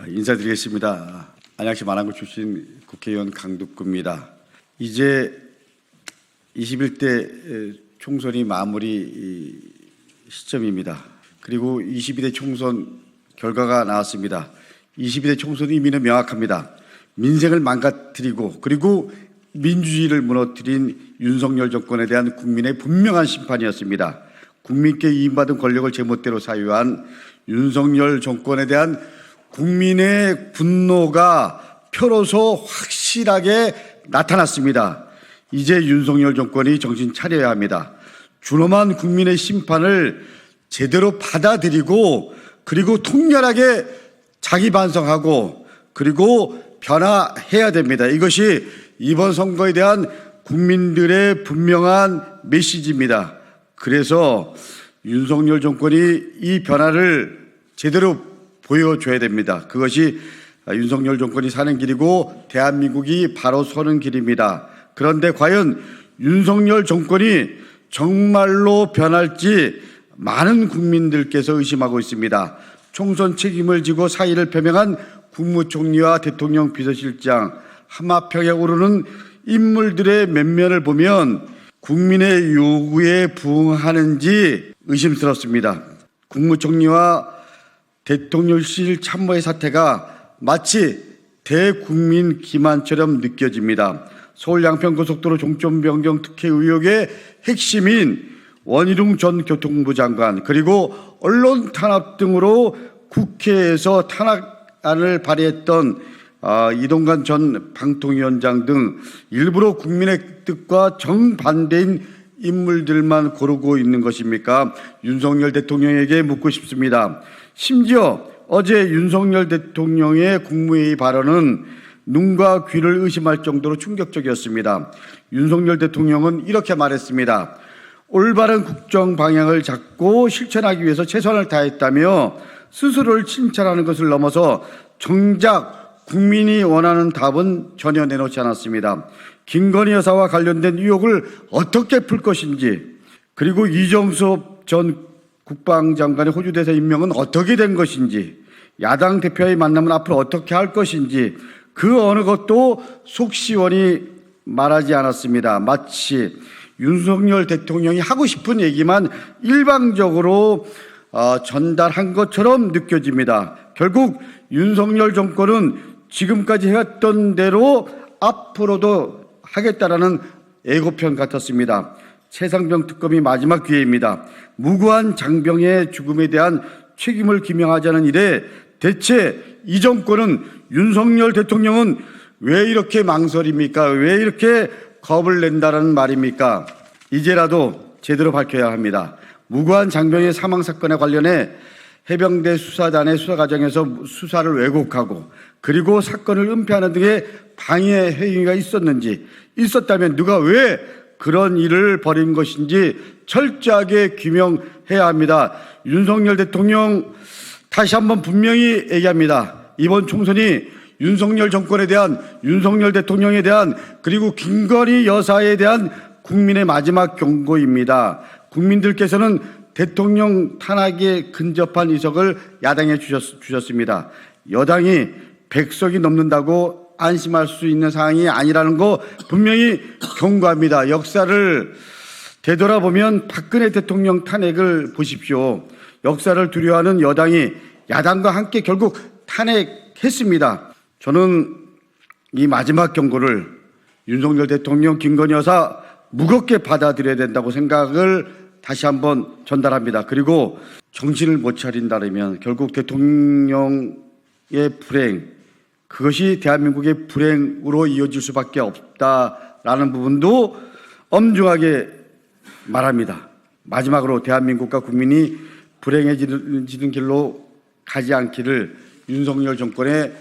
인사드리겠습니다. 안양시 마랑구 출신 국회의원 강덕구입니다. 이제 21대 총선이 마무리 시점입니다. 그리고 22대 총선 결과가 나왔습니다. 22대 총선 의미는 명확합니다. 민생을 망가뜨리고 그리고 민주주의를 무너뜨린 윤석열 정권에 대한 국민의 분명한 심판이었습니다. 국민께 위임받은 권력을 제멋대로 사유한 윤석열 정권에 대한 국민의 분노가 표로서 확실하게 나타났습니다. 이제 윤석열 정권이 정신 차려야 합니다. 준엄한 국민의 심판을 제대로 받아들이고 그리고 통렬하게 자기 반성하고 그리고 변화해야 됩니다. 이것이 이번 선거에 대한 국민들의 분명한 메시지입니다. 그래서 윤석열 정권이 이 변화를 제대로 보여줘야 됩니다. 그것이 윤석열 정권이 사는 길이고 대한민국이 바로 서는 길입니다. 그런데 과연 윤석열 정권이 정말로 변할지 많은 국민들께서 의심하고 있습니다. 총선 책임을 지고 사의를 표명한 국무총리와 대통령 비서실장, 하마평에 오르는 인물들의 면면을 보면 국민의 요구에 부응하는지 의심스럽습니다. 국무총리와 대통령실 참모의 사태가 마치 대국민 기만처럼 느껴집니다. 서울 양평고속도로 종점 변경 특혜 의혹의 핵심인 원희룡 전 교통부 장관 그리고 언론 탄압 등으로 국회에서 탄핵안을 발의했던 이동관 전 방통위원장 등 일부러 국민의 뜻과 정반대인 인물들만 고르고 있는 것입니까? 윤석열 대통령에게 묻고 싶습니다. 심지어 어제 윤석열 대통령의 국무회의 발언은 눈과 귀를 의심할 정도로 충격적이었습니다. 윤석열 대통령은 이렇게 말했습니다. 올바른 국정 방향을 잡고 실천하기 위해서 최선을 다했다며 스스로를 칭찬하는 것을 넘어서 정작 국민이 원하는 답은 전혀 내놓지 않았습니다. 김건희 여사와 관련된 의혹을 어떻게 풀 것인지 그리고 이정섭 전 국방장관의 호주 대사 임명은 어떻게 된 것인지 야당 대표와의 만남은 앞으로 어떻게 할 것인지 그 어느 것도 속 시원히 말하지 않았습니다. 마치 윤석열 대통령이 하고 싶은 얘기만 일방적으로 전달한 것처럼 느껴집니다. 결국 윤석열 정권은 지금까지 해왔던 대로 앞으로도 하겠다라는 예고편 같았습니다. 최상병 특검이 마지막 기회입니다. 무고한 장병의 죽음에 대한 책임을 규명하자는 일에 대체 이 정권은 윤석열 대통령은 왜 이렇게 망설입니까? 왜 이렇게 겁을 낸다는 말입니까? 이제라도 제대로 밝혀야 합니다. 무고한 장병의 사망 사건에 관련해 해병대 수사단의 수사 과정에서 수사를 왜곡하고 그리고 사건을 은폐하는 등의 방해 행위가 있었다면 누가 왜 그런 일을 벌인 것인지 철저하게 규명해야 합니다. 윤석열 대통령 다시 한번 분명히 얘기합니다. 이번 총선이 윤석열 정권에 대한 윤석열 대통령에 대한 그리고 김건희 여사에 대한 국민의 마지막 경고입니다. 국민들께서는 대통령 탄핵에 근접한 이석을 야당에 주셨습니다. 여당이 100석이 넘는다고 안심할 수 있는 상황이 아니라는 거 분명히 경고합니다. 역사를 되돌아보면 박근혜 대통령 탄핵을 보십시오. 역사를 두려워하는 여당이 야당과 함께 결국 탄핵했습니다. 저는 이 마지막 경고를 윤석열 대통령, 김건희 여사 무겁게 받아들여야 된다고 생각을 다시 한번 전달합니다. 그리고 정신을 못 차린다면 결국 대통령의 불행, 그것이 대한민국의 불행으로 이어질 수밖에 없다라는 부분도 엄중하게 말합니다. 마지막으로 대한민국과 국민이 불행해지는 길로 가지 않기를 윤석열 정권에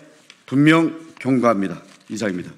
분명 경고합니다. 이상입니다.